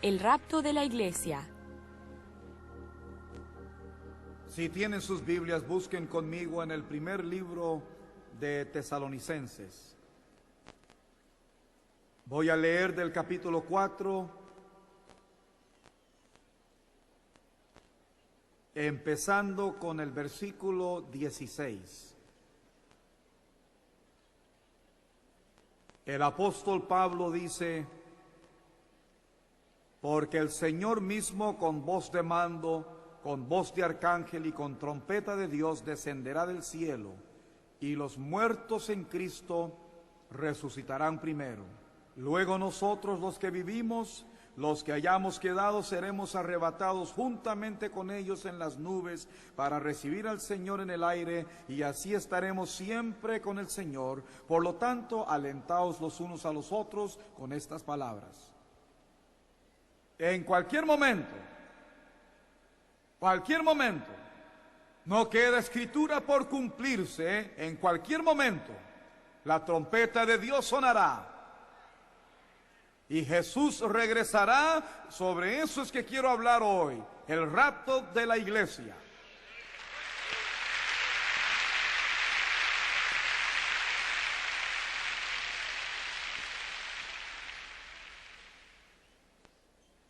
El rapto de la iglesia. Si tienen sus Biblias, busquen conmigo en el primer libro de Tesalonicenses. Voy a leer del capítulo 4, empezando con el versículo 16. El apóstol Pablo dice: porque el Señor mismo con voz de mando, con voz de arcángel y con trompeta de Dios descenderá del cielo, y los muertos en Cristo resucitarán primero. Luego nosotros, los que vivimos, los que hayamos quedado, seremos arrebatados juntamente con ellos en las nubes para recibir al Señor en el aire, y así estaremos siempre con el Señor. Por lo tanto, alentaos los unos a los otros con estas palabras. En cualquier momento, no queda escritura por cumplirse, en cualquier momento, la trompeta de Dios sonará y Jesús regresará. Sobre eso es que quiero hablar hoy, el rapto de la iglesia.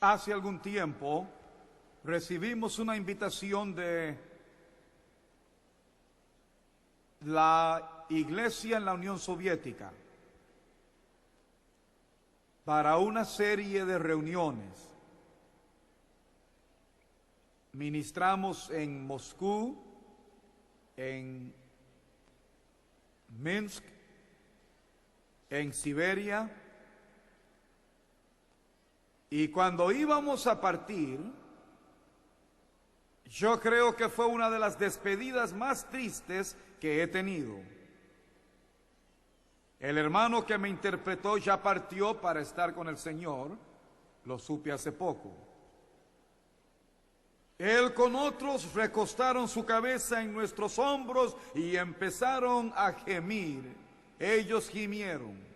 Hace algún tiempo recibimos una invitación de la iglesia en la Unión Soviética para una serie de reuniones. Ministramos en Moscú, en Minsk, en Siberia. Y cuando íbamos a partir, yo creo que fue una de las despedidas más tristes que he tenido. El hermano que me interpretó ya partió para estar con el Señor, lo supe hace poco. Él con otros recostaron su cabeza en nuestros hombros y empezaron a gemir. Ellos gimieron.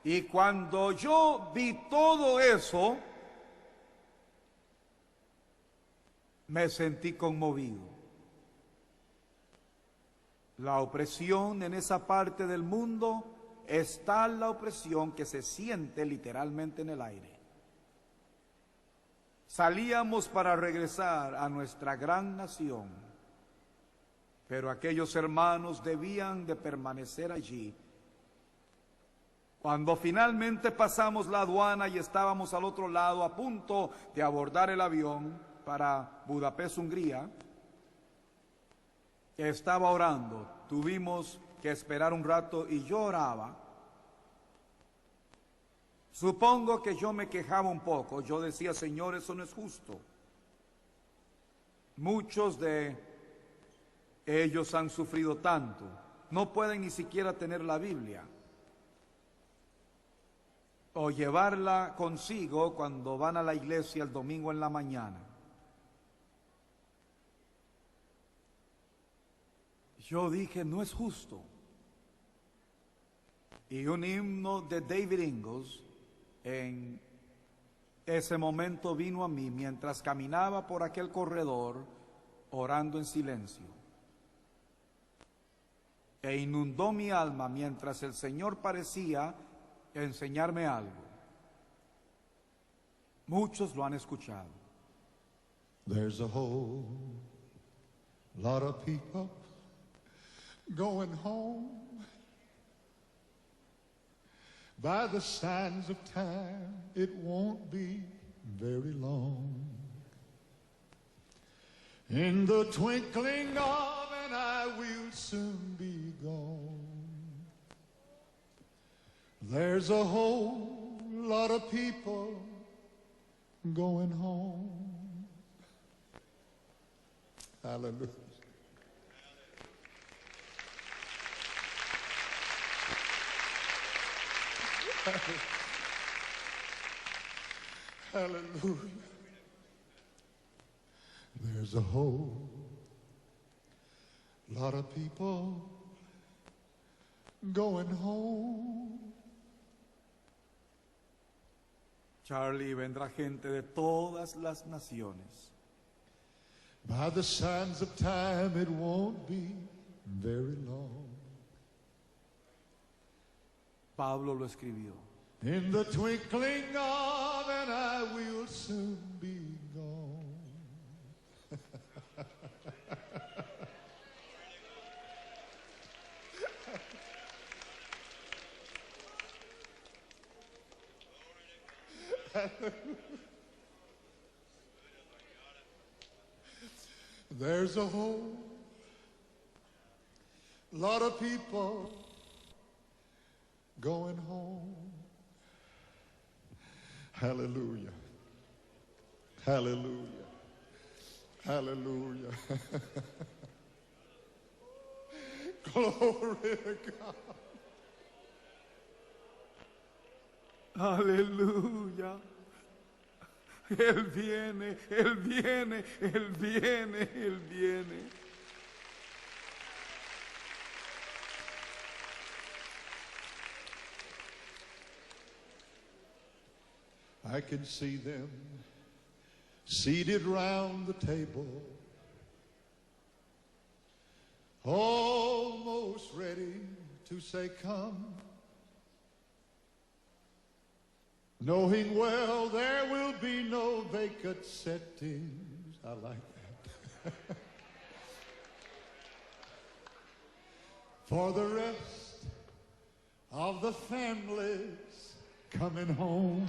Y cuando yo vi todo eso, me sentí conmovido. La opresión en esa parte del mundo es tal la opresión que se siente literalmente en el aire. Salíamos para regresar a nuestra gran nación, pero aquellos hermanos debían de permanecer allí. Cuando finalmente pasamos la aduana y estábamos al otro lado a punto de abordar el avión para Budapest, Hungría, estaba orando. Tuvimos que esperar un rato y yo oraba. Supongo que yo me quejaba un poco. Yo decía: Señor, eso no es justo. Muchos de ellos han sufrido tanto. No pueden ni siquiera tener la Biblia o llevarla consigo cuando van a la iglesia el domingo en la mañana. Yo dije: no es justo. Y un himno de David Ingalls en ese momento vino a mí mientras caminaba por aquel corredor orando en silencio, e inundó mi alma mientras el Señor parecía enseñarme algo. Muchos lo han escuchado. There's a whole lot of people going home. By the sands of time, it won't be very long. In the twinkling of an eye, we'll soon be gone. There's a whole lot of people going home. Hallelujah. Hallelujah. There's a whole lot of people going home. Charlie, vendrá gente de todas las naciones. By the sands of time, it won't be very long. Pablo lo escribió. In the twinkling of an eye, we'll soon be gone. There's a whole lot of people going home. Hallelujah. Hallelujah. Hallelujah. Glory to God. Aleluya. Él viene, Él viene, Él viene, Él viene. I can see them seated round the table, almost ready to say, come, knowing well there will be no vacant settings. I like that. For the rest of the families coming home.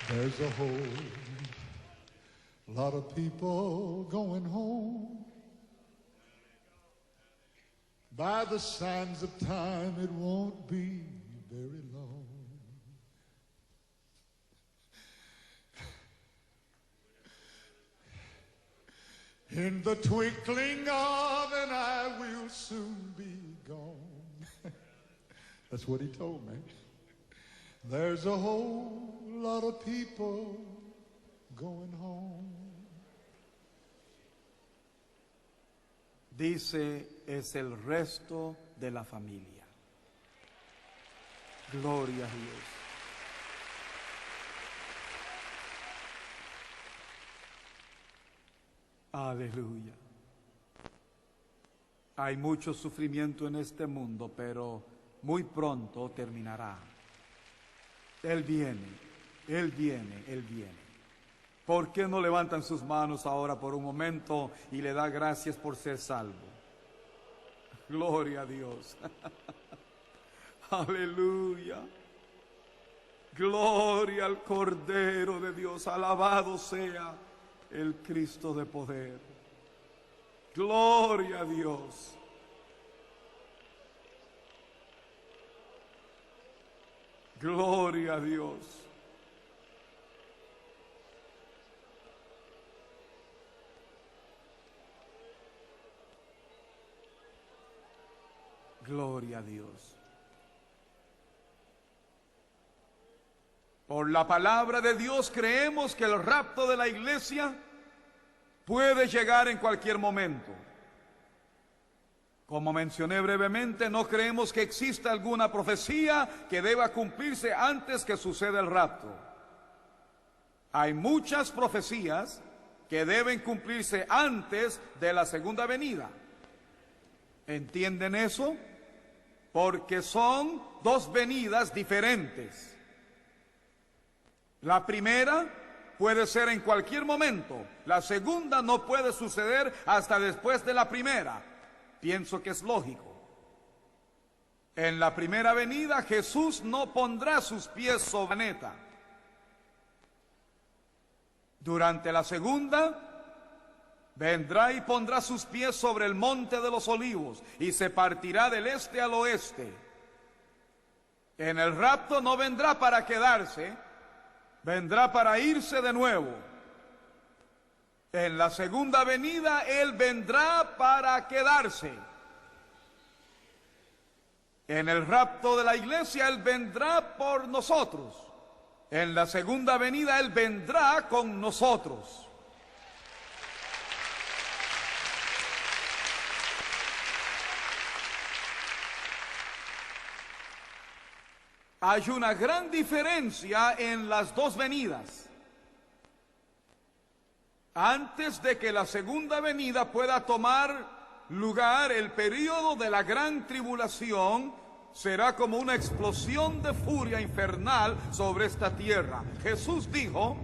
There's a whole lot of people going home. By the sands of time, it won't be very long. In the twinkling of an eye, we'll soon be gone. That's what he told me. There's a whole lot of people going home. Dice, es el resto de la familia. Gloria a Dios. Aleluya. Hay mucho sufrimiento en este mundo, pero muy pronto terminará. Él viene, Él viene, Él viene. ¿Por qué no levantan sus manos ahora por un momento y le da gracias por ser salvo? Gloria a Dios. Aleluya. Gloria al Cordero de Dios. Alabado sea el Cristo de poder. Gloria a Dios. Gloria a Dios. Gloria a Dios. Por la palabra de Dios creemos que el rapto de la iglesia puede llegar en cualquier momento. Como mencioné brevemente, no creemos que exista alguna profecía que deba cumplirse antes que suceda el rapto. Hay muchas profecías que deben cumplirse antes de la segunda venida. ¿Entienden eso? Porque son dos venidas diferentes. La primera puede ser en cualquier momento. La segunda no puede suceder hasta después de la primera. Pienso que es lógico. En la primera venida Jesús no pondrá sus pies sobre la planeta. Durante la segunda vendrá y pondrá sus pies sobre el monte de los olivos y se partirá del este al oeste. En el rapto no vendrá para quedarse, vendrá para irse de nuevo. En la segunda venida Él vendrá para quedarse. En el rapto de la iglesia Él vendrá por nosotros. En la segunda venida Él vendrá con nosotros. hay una gran diferencia en las dos venidas. Antes de que la segunda venida pueda tomar lugar, el período de la gran tribulación será como una explosión de furia infernal sobre esta tierra. Jesús dijo,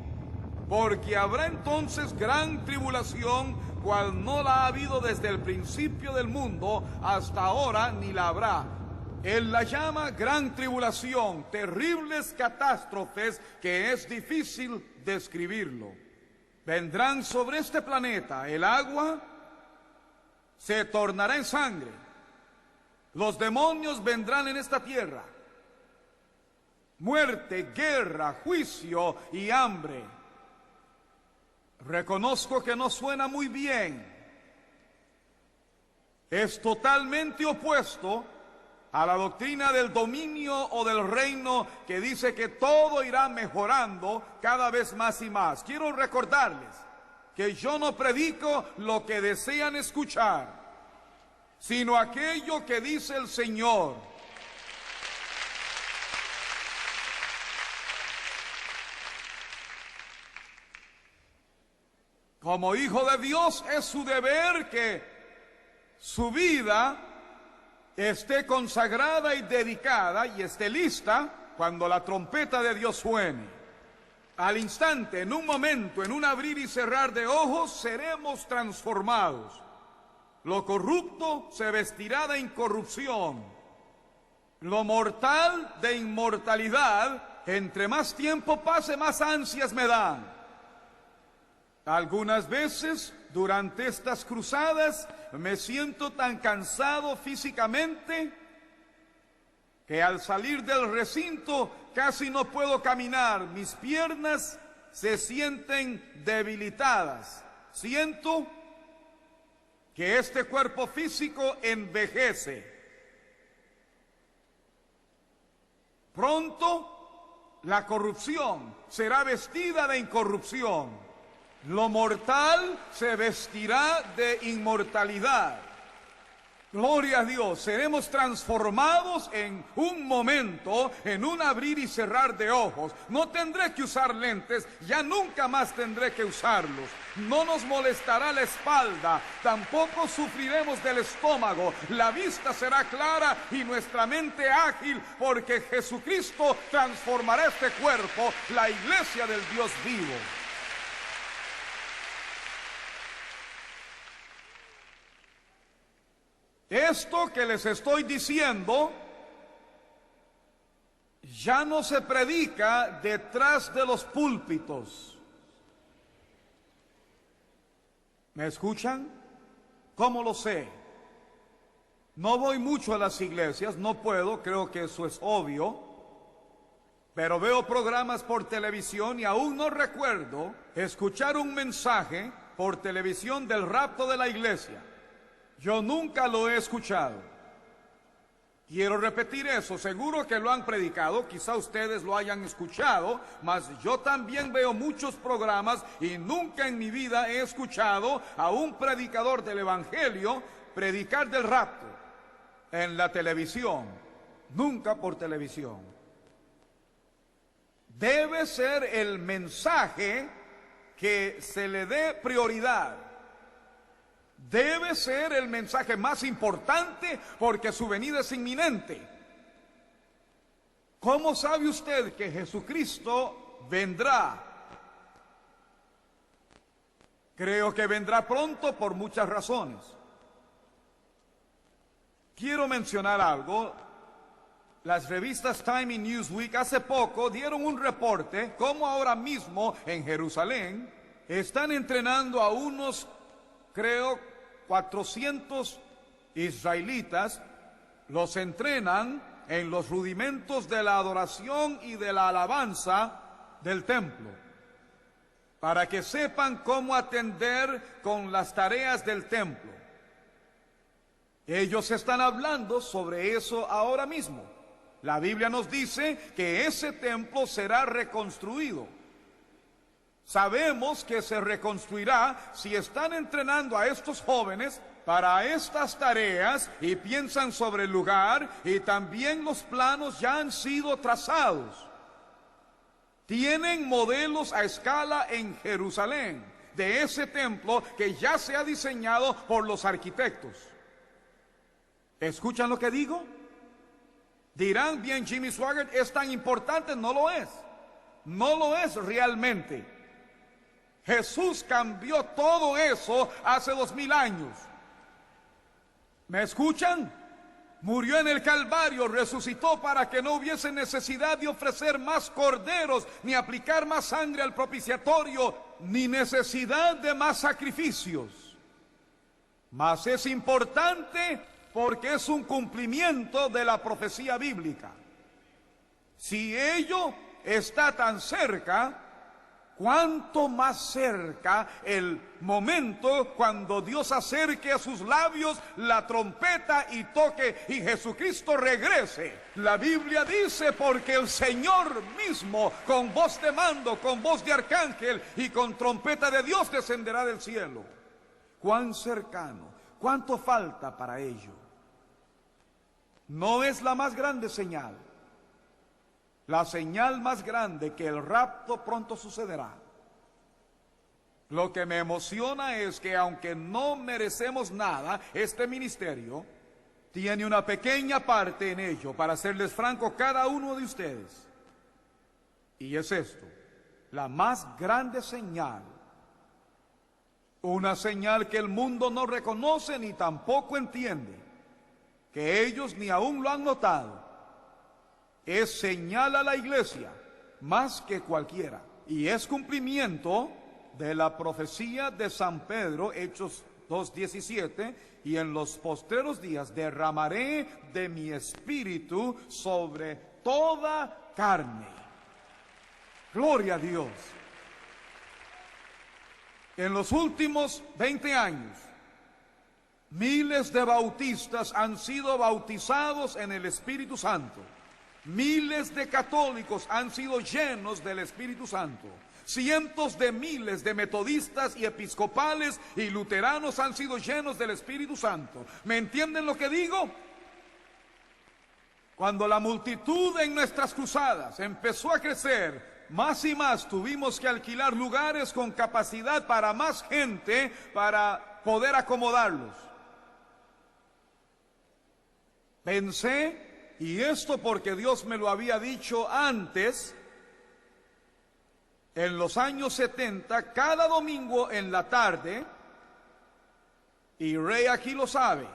porque habrá entonces gran tribulación, cual no la ha habido desde el principio del mundo hasta ahora, ni la habrá. Él la llama gran tribulación, terribles catástrofes que es difícil describirlo. Vendrán sobre este planeta, el agua se tornará en sangre, los demonios vendrán en esta tierra, muerte, guerra, juicio y hambre. Reconozco que no suena muy bien, es totalmente opuesto a la doctrina del dominio o del reino que dice que todo irá mejorando cada vez más y más. Quiero recordarles que yo no predico lo que desean escuchar, sino aquello que dice el Señor. Como hijo de Dios es su deber que su vida esté consagrada y dedicada y esté lista cuando la trompeta de Dios suene. Al instante, en un momento, en un abrir y cerrar de ojos, seremos transformados. Lo corrupto se vestirá de incorrupción, lo mortal de inmortalidad. Entre más tiempo pase, más ansias me dan. Algunas veces durante estas cruzadas me siento tan cansado físicamente que al salir del recinto casi no puedo caminar. Mis piernas se sienten debilitadas. Siento que este cuerpo físico envejece. Pronto la corrupción será vestida de incorrupción. Lo mortal se vestirá de inmortalidad. Gloria a Dios, seremos transformados en un momento, en un abrir y cerrar de ojos. No tendré que usar lentes, ya nunca más tendré que usarlos. No nos molestará la espalda, tampoco sufriremos del estómago. La vista será clara y nuestra mente ágil, porque Jesucristo transformará este cuerpo, la iglesia del Dios vivo. Esto que les estoy diciendo ya no se predica detrás de los púlpitos. ¿Me escuchan? ¿Cómo lo sé? No voy mucho a las iglesias, no puedo, creo que eso es obvio, pero veo programas por televisión y aún no recuerdo escuchar un mensaje por televisión del rapto de la iglesia. Yo nunca lo he escuchado. Quiero repetir eso, seguro que lo han predicado, quizá ustedes lo hayan escuchado, mas yo también veo muchos programas y nunca en mi vida he escuchado a un predicador del evangelio predicar del rapto en la televisión, nunca por televisión. Debe ser el mensaje que se le dé prioridad. Debe ser el mensaje más importante porque su venida es inminente. ¿Cómo sabe usted que Jesucristo vendrá? Creo que vendrá pronto por muchas razones. Quiero mencionar algo. Las revistas Time y Newsweek hace poco dieron un reporte cómo ahora mismo en Jerusalén están entrenando a unos, creo, 400 israelitas. Los entrenan en los rudimentos de la adoración y de la alabanza del templo, para que sepan cómo atender con las tareas del templo. Ellos están hablando sobre eso ahora mismo. La Biblia nos dice que ese templo será reconstruido. Sabemos que se reconstruirá si están entrenando a estos jóvenes para estas tareas y piensan sobre el lugar, y también los planos ya han sido trazados. Tienen modelos a escala en Jerusalén de ese templo que ya se ha diseñado por los arquitectos. ¿Escuchan lo que digo? Dirán, bien, Jimmy Swaggart, ¿es tan importante? No lo es. No lo es realmente. Jesús cambió todo eso hace 2000 años. ¿Me escuchan? Murió en el Calvario, resucitó para que no hubiese necesidad de ofrecer más corderos, ni aplicar más sangre al propiciatorio, ni necesidad de más sacrificios. Mas es importante porque es un cumplimiento de la profecía bíblica. Si ello está tan cerca, ¿cuánto más cerca el momento cuando Dios acerque a sus labios la trompeta y toque y Jesucristo regrese? La Biblia dice, porque el Señor mismo, con voz de mando, con voz de arcángel y con trompeta de Dios, descenderá del cielo. ¿Cuán cercano? ¿Cuánto falta para ello? No es la más grande señal. La señal más grande, que el rapto pronto sucederá. Lo que me emociona es que, aunque no merecemos nada, este ministerio tiene una pequeña parte en ello, para serles franco, cada uno de ustedes. Y es esto, la más grande señal. Una señal que el mundo no reconoce ni tampoco entiende, que ellos ni aún lo han notado. Es señal a la iglesia más que cualquiera, y es cumplimiento de la profecía de San Pedro, Hechos 2:17, y en los postreros días derramaré de mi espíritu sobre toda carne. Gloria a Dios. En los últimos 20 años, miles de bautistas han sido bautizados en el Espíritu Santo. Miles de católicos han sido llenos del Espíritu Santo. Cientos de miles de metodistas y episcopales y luteranos han sido llenos del Espíritu Santo. ¿Me entienden lo que digo? Cuando la multitud en nuestras cruzadas empezó a crecer más y más, tuvimos que alquilar lugares con capacidad para más gente para poder acomodarlos. Pensé, y esto porque Dios me lo había dicho antes, en los años 70, cada domingo en la tarde, y Ray aquí lo sabe,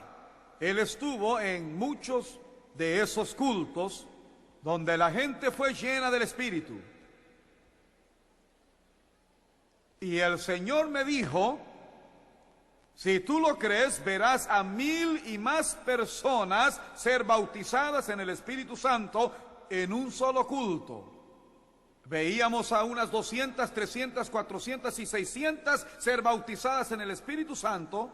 él estuvo en muchos de esos cultos donde la gente fue llena del Espíritu. Y el Señor me dijo, si tú lo crees, verás a 1000 y más personas ser bautizadas en el Espíritu Santo en un solo culto. Veíamos a unas 200, 300, 400 y 600 ser bautizadas en el Espíritu Santo,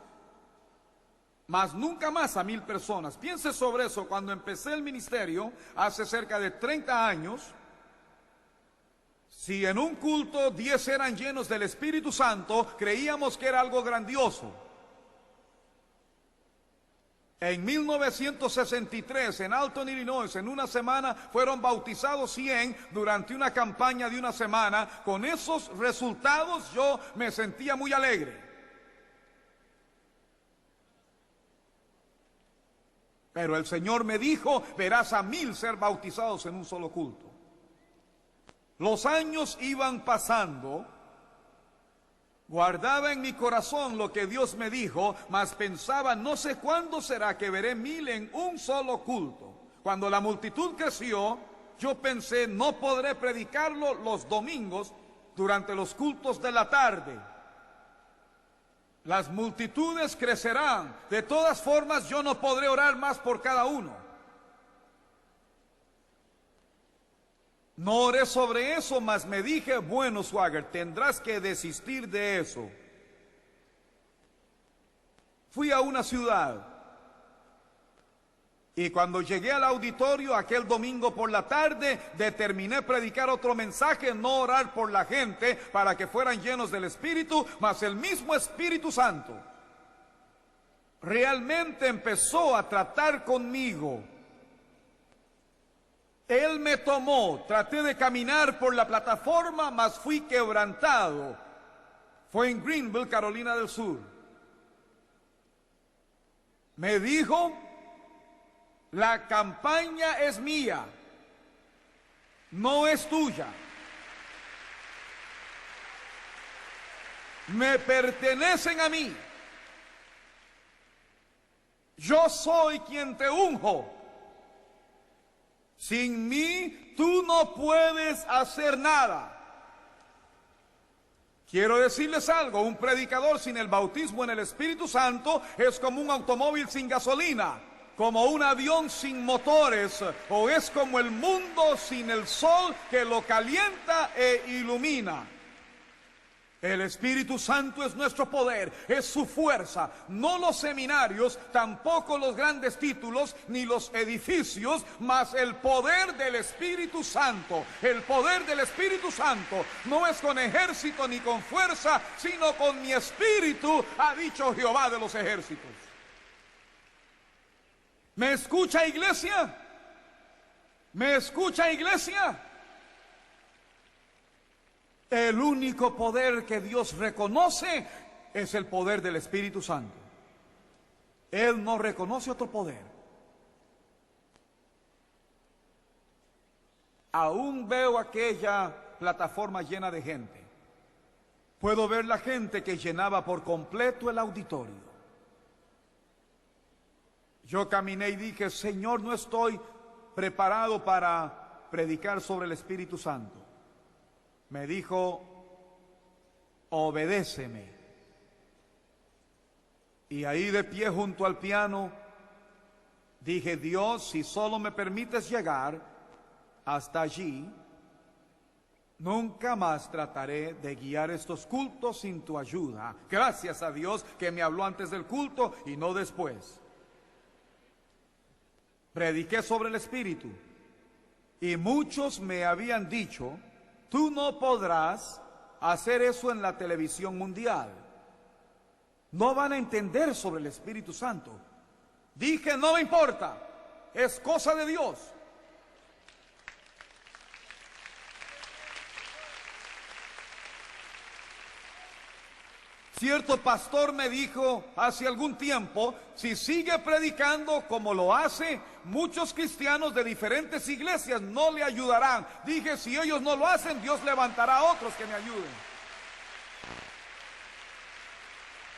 mas nunca más a 1000 personas. Piense sobre eso. Cuando empecé el ministerio, hace cerca de 30 años, si en un culto 10 eran llenos del Espíritu Santo, creíamos que era algo grandioso. En 1963, en Alton, Illinois, en una semana fueron bautizados 100 durante una campaña de una semana. Con esos resultados yo me sentía muy alegre. Pero el Señor me dijo, verás a 1000 ser bautizados en un solo culto. Los años iban pasando. Guardaba en mi corazón lo que Dios me dijo, mas pensaba, no sé cuándo será que veré 1000 en un solo culto. Cuando la multitud creció, yo pensé, no podré predicarlo los domingos durante los cultos de la tarde. Las multitudes crecerán. De todas formas, yo no podré orar más por cada uno. No oré sobre eso, mas me dije, bueno, Swaggart, tendrás que desistir de eso. Fui a una ciudad y cuando llegué al auditorio aquel domingo por la tarde, determiné predicar otro mensaje, no orar por la gente para que fueran llenos del Espíritu, mas el mismo Espíritu Santo. realmente empezó a tratar conmigo. Él me tomó, traté de caminar por la plataforma, mas fui quebrantado. Fue en Greenville, Carolina del Sur. Me dijo, la campaña es mía, no es tuya. Me pertenecen a mí. Yo soy quien te unjo. Sin mí tú no puedes hacer nada. Quiero decirles algo, un predicador sin el bautismo en el Espíritu Santo es como un automóvil sin gasolina, como un avión sin motores, o es como el mundo sin el sol que lo calienta e ilumina. El Espíritu Santo es nuestro poder, es su fuerza, no los seminarios, tampoco los grandes títulos, ni los edificios, mas el poder del Espíritu Santo. El poder del Espíritu Santo no es con ejército ni con fuerza, sino con mi espíritu, ha dicho Jehová de los ejércitos. ¿Me escucha, iglesia? ¿Me escucha, iglesia? El único poder que Dios reconoce es el poder del Espíritu Santo. Él no reconoce otro poder. Aún veo aquella plataforma llena de gente. Puedo ver la gente que llenaba por completo el auditorio. Yo caminé y dije, Señor, no estoy preparado para predicar sobre el Espíritu Santo. Me dijo, obedéceme. Y ahí de pie junto al piano, dije, Dios, si solo me permites llegar hasta allí, nunca más trataré de guiar estos cultos sin tu ayuda. Gracias a Dios que me habló antes del culto y no después. Prediqué sobre el Espíritu y muchos me habían dicho, tú no podrás hacer eso en la televisión mundial. No van a entender sobre el Espíritu Santo. Dije, no me importa, es cosa de Dios. Cierto pastor me dijo hace algún tiempo, si sigue predicando como lo hace, muchos cristianos de diferentes iglesias no le ayudarán. Dije, si ellos no lo hacen, Dios levantará a otros que me ayuden.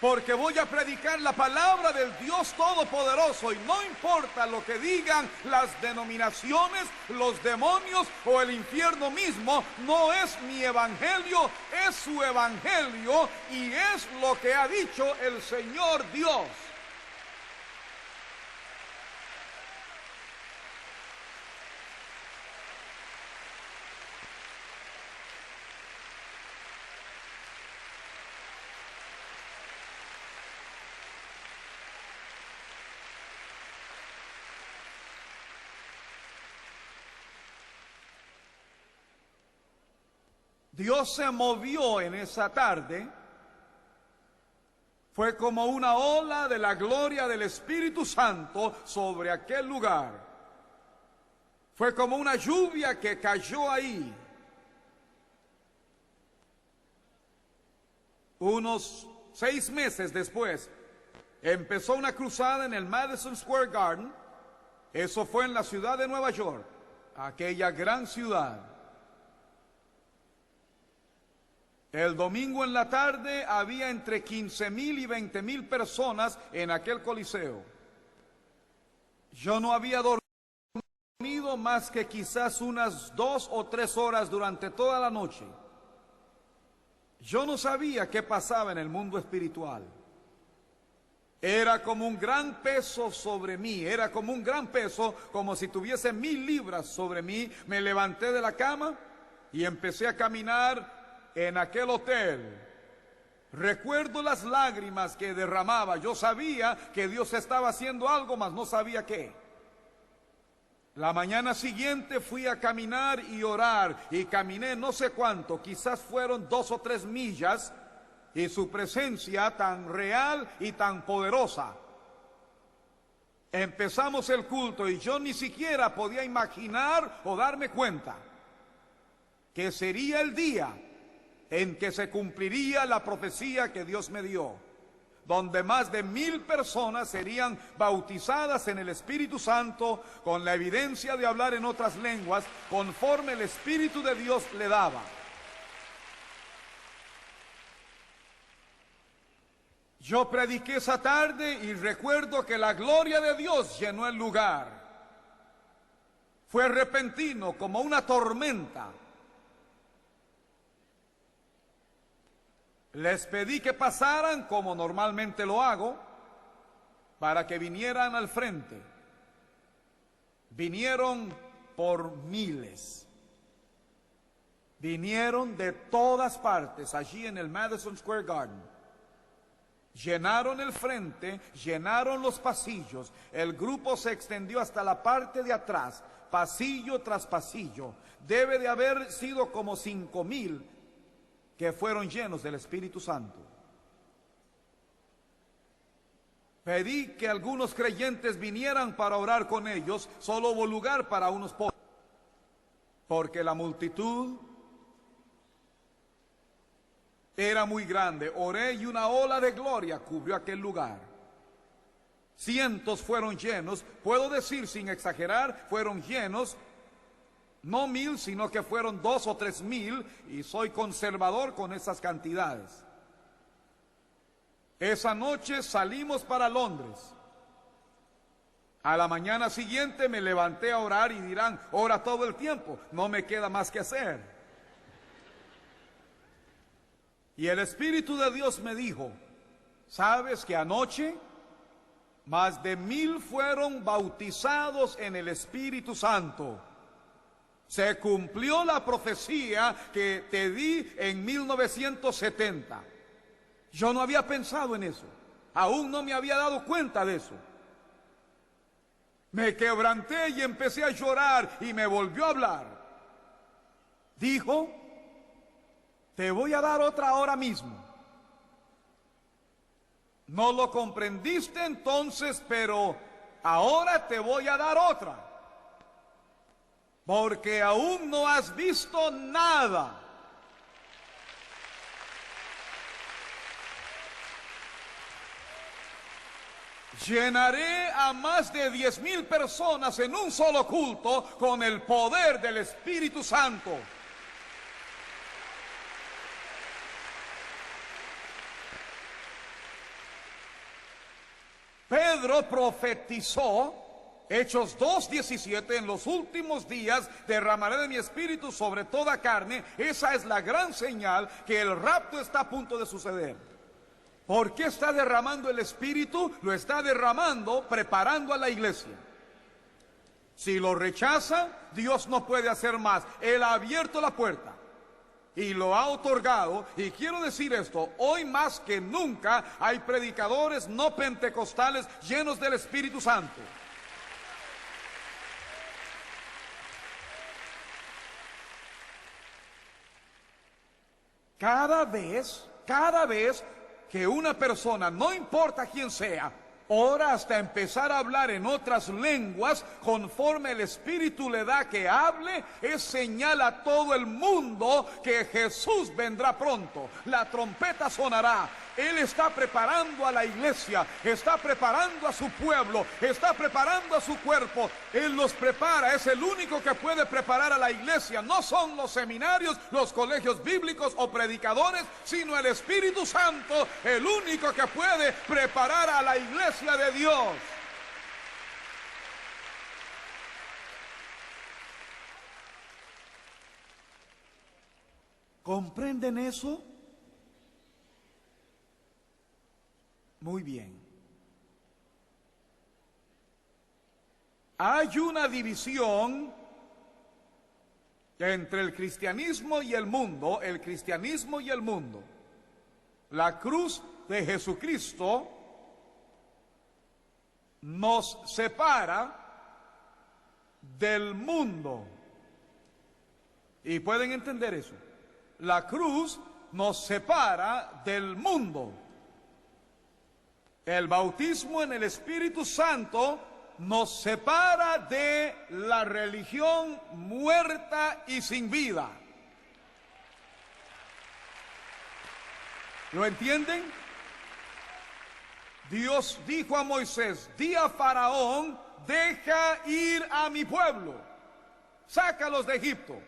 Porque voy a predicar la palabra del Dios Todopoderoso y no importa lo que digan las denominaciones, los demonios o el infierno mismo, no es mi evangelio, es su evangelio y es lo que ha dicho el Señor Dios. Dios se movió en esa tarde, fue como una ola de la gloria del Espíritu Santo sobre aquel lugar. Fue como una lluvia que cayó ahí. Unos 6 meses después, empezó una cruzada en el Madison Square Garden. Eso fue en la ciudad de Nueva York, aquella gran ciudad. El domingo en la tarde había entre 15,000 y 20,000 personas en aquel coliseo. Yo no había dormido más que quizás unas 2 o 3 horas durante toda la noche. Yo no sabía qué pasaba en el mundo espiritual. Era como un gran peso sobre mí, era como un gran peso, como si tuviese 1,000 libras sobre mí. Me levanté de la cama y empecé a caminar en aquel hotel. Recuerdo las lágrimas que derramaba. Yo sabía que Dios estaba haciendo algo, mas no sabía qué. La mañana siguiente fui a caminar y orar, y caminé no sé cuánto, quizás fueron 2 o 3 millas, y su presencia tan real y tan poderosa. Empezamos el culto y yo ni siquiera podía imaginar o darme cuenta que sería el día en que se cumpliría la profecía que Dios me dio, donde más de 1000 personas serían bautizadas en el Espíritu Santo con la evidencia de hablar en otras lenguas conforme el Espíritu de Dios le daba. Yo prediqué esa tarde y recuerdo que la gloria de Dios llenó el lugar. Fue repentino, como una tormenta. Les pedí que pasaran, como normalmente lo hago, para que vinieran al frente. Vinieron por miles. Vinieron de todas partes, allí en el Madison Square Garden. Llenaron el frente, llenaron los pasillos. El grupo se extendió hasta la parte de atrás, pasillo tras pasillo. Debe de haber sido como 5000 que fueron llenos del Espíritu Santo. Pedí que algunos creyentes vinieran para orar con ellos. Solo hubo lugar para unos pocos, porque la multitud era muy grande. Oré y una ola de gloria cubrió aquel lugar. Cientos fueron llenos, puedo decir sin exagerar, fueron llenos, no 1000, sino que fueron 2 o 3000, y soy conservador con esas cantidades. Esa noche salimos para Londres. A la mañana siguiente me levanté a orar y dirán, ora todo el tiempo, no me queda más que hacer. Y el Espíritu de Dios me dijo, ¿sabes que anoche más de 1000 fueron bautizados en el Espíritu Santo? Se cumplió la profecía que te di en 1970. Yo no había pensado en eso, aún no me había dado cuenta de eso. Me quebranté y empecé a llorar y me volvió a hablar. Dijo, te voy a dar otra ahora mismo. No lo comprendiste entonces, pero ahora te voy a dar otra. Porque aún no has visto nada. Llenaré a más de 10,000 personas en un solo culto con el poder del Espíritu Santo. Pedro profetizó, Hechos 2:17, en los últimos días derramaré de mi espíritu sobre toda carne. Esa es la gran señal que el rapto está a punto de suceder. ¿Por qué está derramando el espíritu? Lo está derramando preparando a la iglesia. Si lo rechaza, Dios no puede hacer más. Él ha abierto la puerta y lo ha otorgado. Y quiero decir esto, hoy más que nunca hay predicadores no pentecostales llenos del Espíritu Santo. Cada vez que una persona, no importa quién sea, ora hasta empezar a hablar en otras lenguas conforme el Espíritu le da que hable, es señal a todo el mundo que Jesús vendrá pronto. La trompeta sonará. Él está preparando a la iglesia, está preparando a su pueblo, está preparando a su cuerpo. Él los prepara, es el único que puede preparar a la iglesia. No son los seminarios, los colegios bíblicos o predicadores, sino el Espíritu Santo, el único que puede preparar a la iglesia de Dios. ¿Comprenden eso? Muy bien. Hay una división entre el cristianismo y el mundo, el cristianismo y el mundo. La cruz de Jesucristo nos separa del mundo. ¿Y pueden entender eso? La cruz nos separa del mundo. El bautismo en el Espíritu Santo nos separa de la religión muerta y sin vida. ¿Lo entienden? Dios dijo a Moisés: di a Faraón, deja ir a mi pueblo, sácalos de Egipto.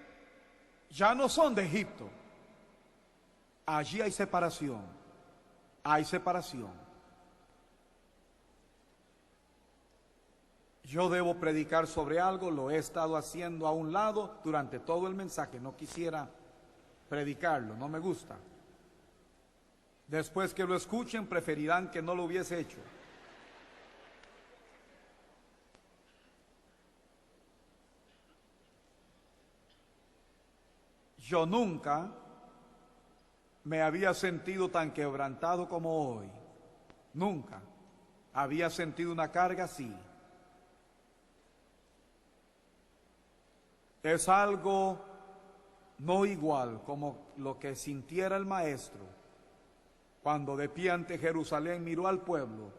Ya no son de Egipto. Allí hay separación. Hay separación. Yo debo predicar sobre algo, lo he estado haciendo a un lado durante todo el mensaje. No quisiera predicarlo, no me gusta. Después que lo escuchen, preferirán que no lo hubiese hecho. Yo nunca me había sentido tan quebrantado como hoy. Nunca había sentido una carga así. Es algo no igual como lo que sintiera el maestro cuando de pie ante Jerusalén miró al pueblo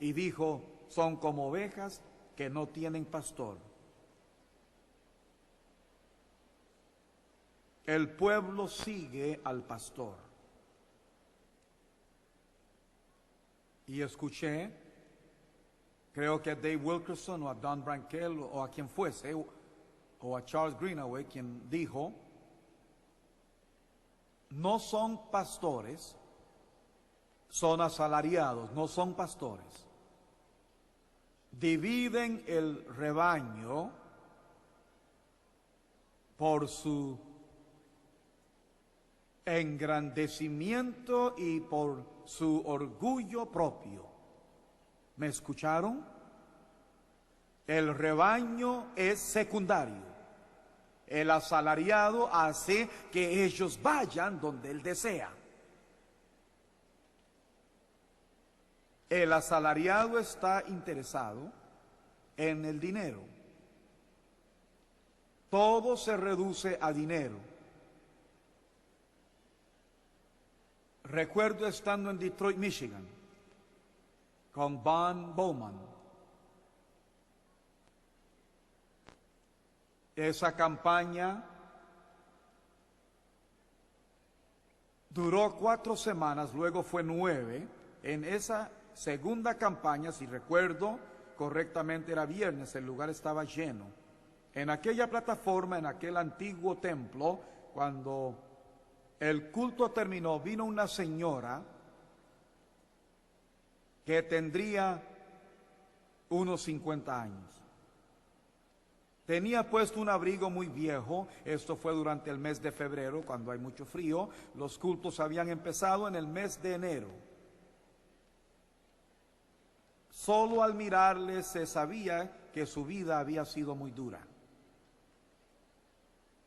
y dijo: son como ovejas que no tienen pastor. El pueblo sigue al pastor. Y escuché, creo que a Dave Wilkerson o a Don Brankel o a quien fuese, o a Charles Greenaway, quien dijo: no son pastores, son asalariados, no son pastores. Dividen el rebaño por su engrandecimiento y por su orgullo propio. ¿Me escucharon? El rebaño es secundario. El asalariado hace que ellos vayan donde él desea. El asalariado está interesado en el dinero. Todo se reduce a dinero. Recuerdo estando en Detroit, Michigan, con Von Bowman. Esa campaña duró 4 semanas, luego fue 9. En esa segunda campaña, si recuerdo correctamente, era viernes, el lugar estaba lleno. En aquella plataforma, en aquel antiguo templo, cuando el culto terminó, vino una señora que tendría unos 50 años. Tenía puesto un abrigo muy viejo. Esto fue durante el mes de febrero, cuando hay mucho frío. Los cultos habían empezado en el mes de enero. Solo al mirarle se sabía que su vida había sido muy dura.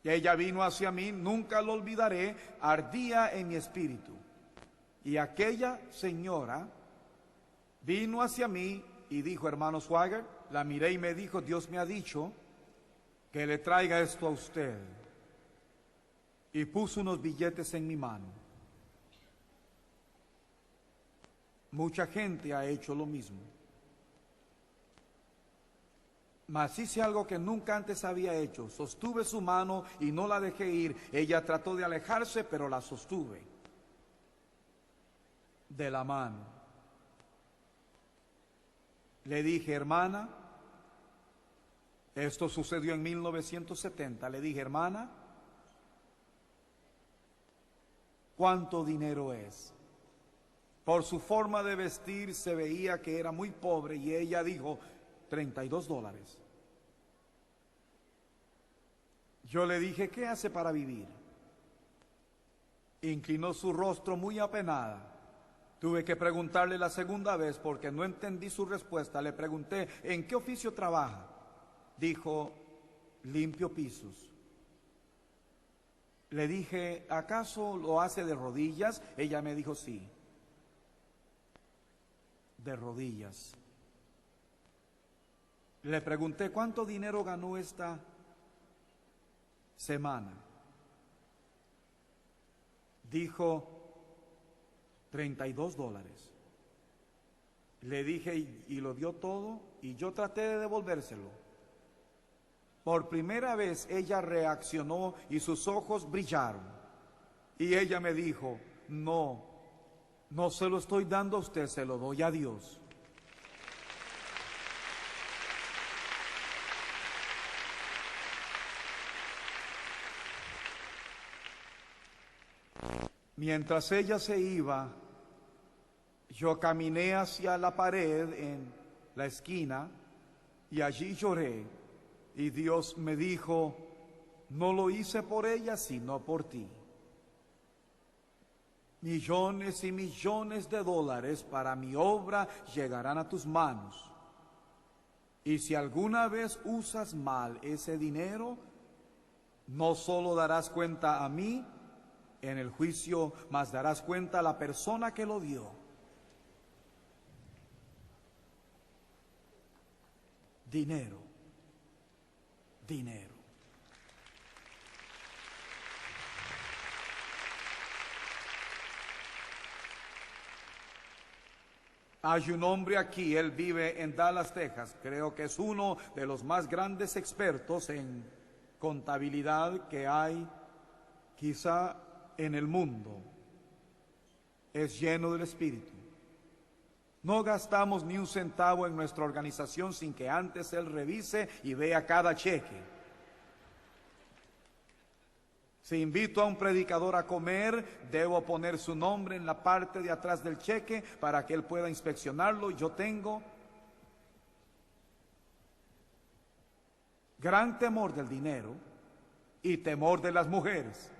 Y ella vino hacia mí, nunca lo olvidaré, ardía en mi espíritu. Y aquella señora vino hacia mí y dijo: hermano Swagger, la miré y me dijo: Dios me ha dicho que le traiga esto a usted. Y puso unos billetes en mi mano. Mucha gente ha hecho lo mismo. Mas hice algo que nunca antes había hecho. Sostuve su mano y no la dejé ir. Ella trató de alejarse, pero la sostuve de la mano. Le dije: hermana, esto sucedió en 1970. Le dije: hermana, ¿cuánto dinero es? Por su forma de vestir se veía que era muy pobre y ella dijo: $32. Yo le dije: ¿qué hace para vivir? Inclinó su rostro muy apenada. Tuve que preguntarle la segunda vez porque no entendí su respuesta. Le pregunté: ¿en qué oficio trabaja? Dijo: limpio pisos. Le dije: ¿acaso lo hace de rodillas? Ella me dijo: sí, de rodillas. Le pregunté: ¿cuánto dinero ganó esta semana? Dijo: $32. Le dije, y lo dio todo, y yo traté de devolvérselo. Por primera vez ella reaccionó y sus ojos brillaron. Y ella me dijo, no, no se lo estoy dando a usted, se lo doy a Dios. Mientras ella se iba, yo caminé hacia la pared en la esquina y allí lloré. Y Dios me dijo, no lo hice por ella, sino por ti. Millones y millones de dólares para mi obra llegarán a tus manos. Y si alguna vez usas mal ese dinero, no solo darás cuenta a mí en el juicio, mas darás cuenta a la persona que lo dio. Dinero, dinero. Hay un hombre aquí, él vive en Dallas, Texas. Creo que es uno de los más grandes expertos en contabilidad que hay quizá en el mundo. Es lleno del Espíritu. No gastamos ni un centavo en nuestra organización sin que antes él revise y vea cada cheque. Si invito a un predicador a comer, debo poner su nombre en la parte de atrás del cheque para que él pueda inspeccionarlo. Yo tengo gran temor del dinero y temor de las mujeres.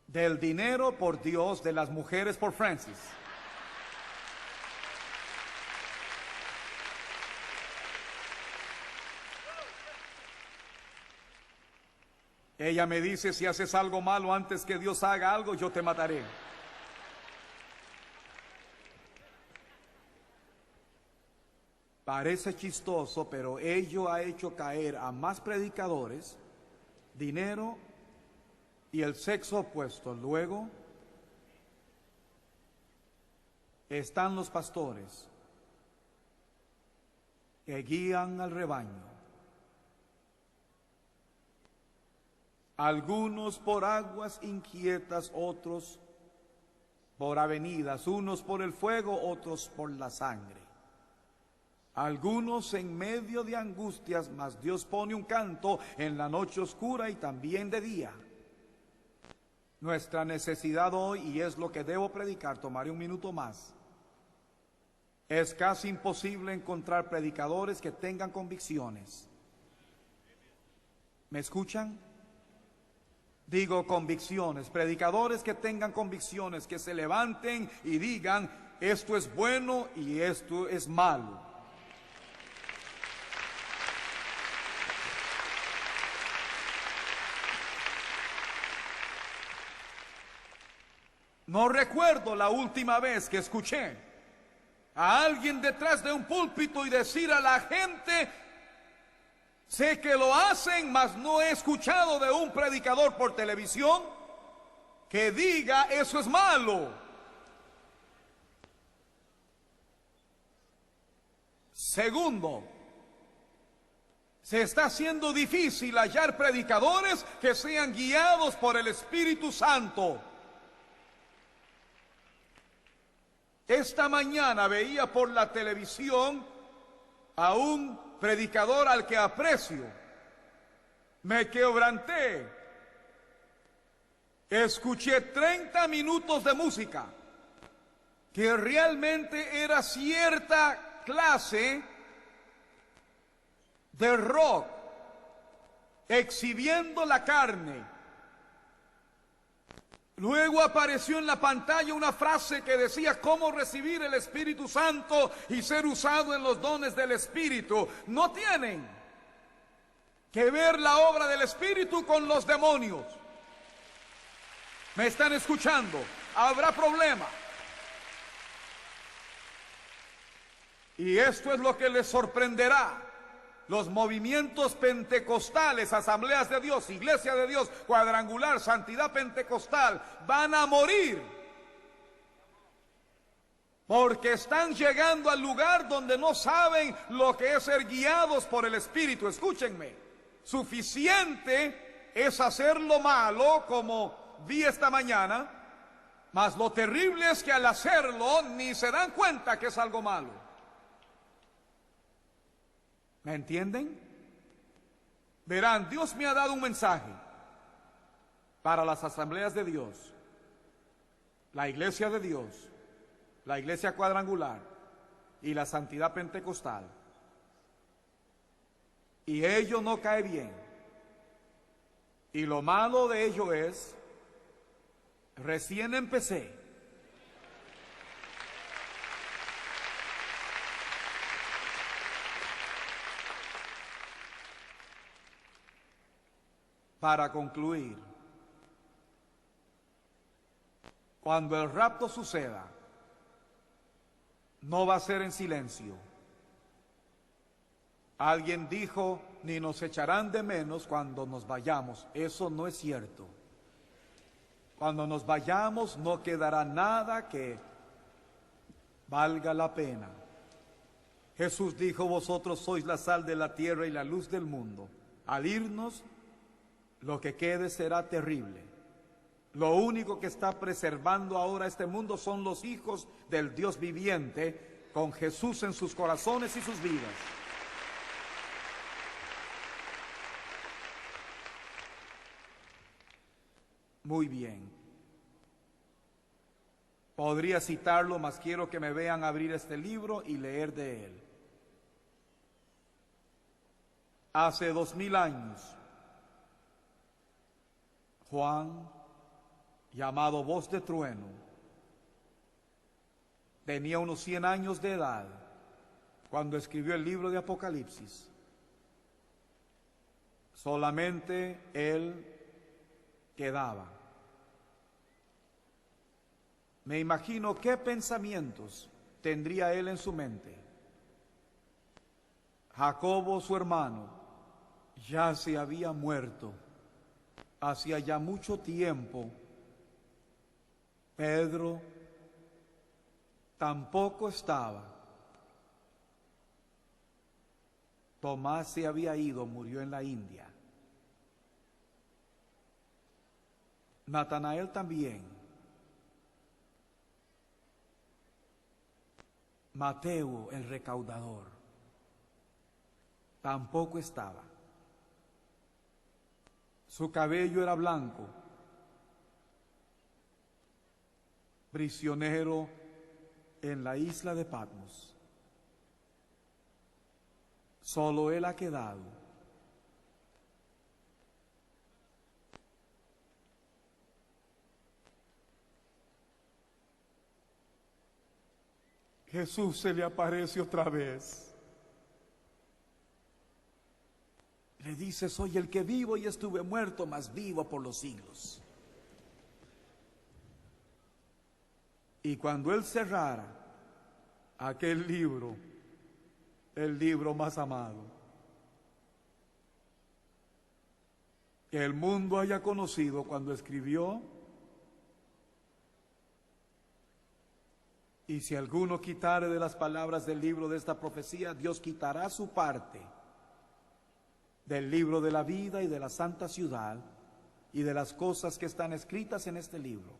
Del dinero por Dios, de las mujeres por Francis. Ella me dice, si haces algo malo antes que Dios haga algo, yo te mataré. Parece chistoso, pero ello ha hecho caer a más predicadores, dinero y el sexo opuesto. Luego están los pastores que guían al rebaño. Algunos por aguas inquietas, otros por avenidas, unos por el fuego, otros por la sangre. Algunos en medio de angustias, mas Dios pone un canto en la noche oscura y también de día. Nuestra necesidad hoy, y es lo que debo predicar, tomaré un minuto más. Es casi imposible encontrar predicadores que tengan convicciones. ¿Me escuchan? Digo convicciones, predicadores que tengan convicciones, que se levanten y digan, esto es bueno y esto es malo. No recuerdo la última vez que escuché a alguien detrás de un púlpito y decir a la gente, sé que lo hacen, mas no he escuchado de un predicador por televisión que diga eso es malo. Segundo, se está haciendo difícil hallar predicadores que sean guiados por el Espíritu Santo. Esta mañana veía por la televisión a un predicador al que aprecio. Me quebranté. Escuché 30 minutos de música que realmente era cierta clase de rock, exhibiendo la carne. Luego apareció en la pantalla una frase que decía cómo recibir el Espíritu Santo y ser usado en los dones del Espíritu. No tienen que ver la obra del Espíritu con los demonios. ¿Me están escuchando? Habrá problema. Y esto es lo que les sorprenderá. los movimientos pentecostales, asambleas de Dios, iglesia de Dios, cuadrangular, santidad pentecostal, van a morir. Porque están llegando al lugar donde no saben lo que es ser guiados por el Espíritu. Escúchenme, suficiente es hacer lo malo, como vi esta mañana, mas lo terrible es que al hacerlo ni se dan cuenta que es algo malo. ¿Me entienden? Verán, Dios me ha dado un mensaje para las asambleas de Dios, la iglesia de Dios, la iglesia cuadrangular y la santidad pentecostal. Y ello no cae bien. Y lo malo de ello es, recién empecé. Para concluir, cuando el rapto suceda, no va a ser en silencio. Alguien dijo, ni nos echarán de menos cuando nos vayamos. Eso no es cierto. Cuando nos vayamos no quedará nada que valga la pena. Jesús dijo, vosotros sois la sal de la tierra y la luz del mundo. Al irnos, lo que quede será terrible. Lo único que está preservando ahora este mundo son los hijos del Dios viviente, con Jesús en sus corazones y sus vidas. Muy bien. Podría citarlo, mas quiero que me vean abrir este libro y leer de él. Hace 2000 años, Juan, llamado Voz de Trueno, tenía unos 100 años de edad cuando escribió el libro de Apocalipsis. Solamente él quedaba. Me imagino qué pensamientos tendría él en su mente. Jacobo, su hermano, ya se había muerto hacía ya mucho tiempo. Pedro tampoco estaba. Tomás se había ido, murió en la India. Natanael también. Mateo, el recaudador, tampoco estaba. Su cabello era blanco, prisionero en la isla de Patmos. Solo él ha quedado. Jesús se le aparece otra vez. Le dice, soy el que vivo y estuve muerto, mas vivo por los siglos. Y cuando él cerrara aquel libro, el libro más amado que el mundo haya conocido, cuando escribió, y si alguno quitare de las palabras del libro de esta profecía, Dios quitará su parte del libro de la vida y de la santa ciudad y de las cosas que están escritas en este libro.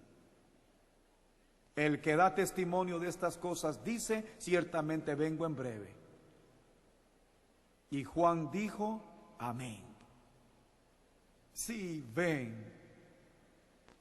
El que da testimonio de estas cosas dice, ciertamente vengo en breve. Y Juan dijo, amén. Sí, ven.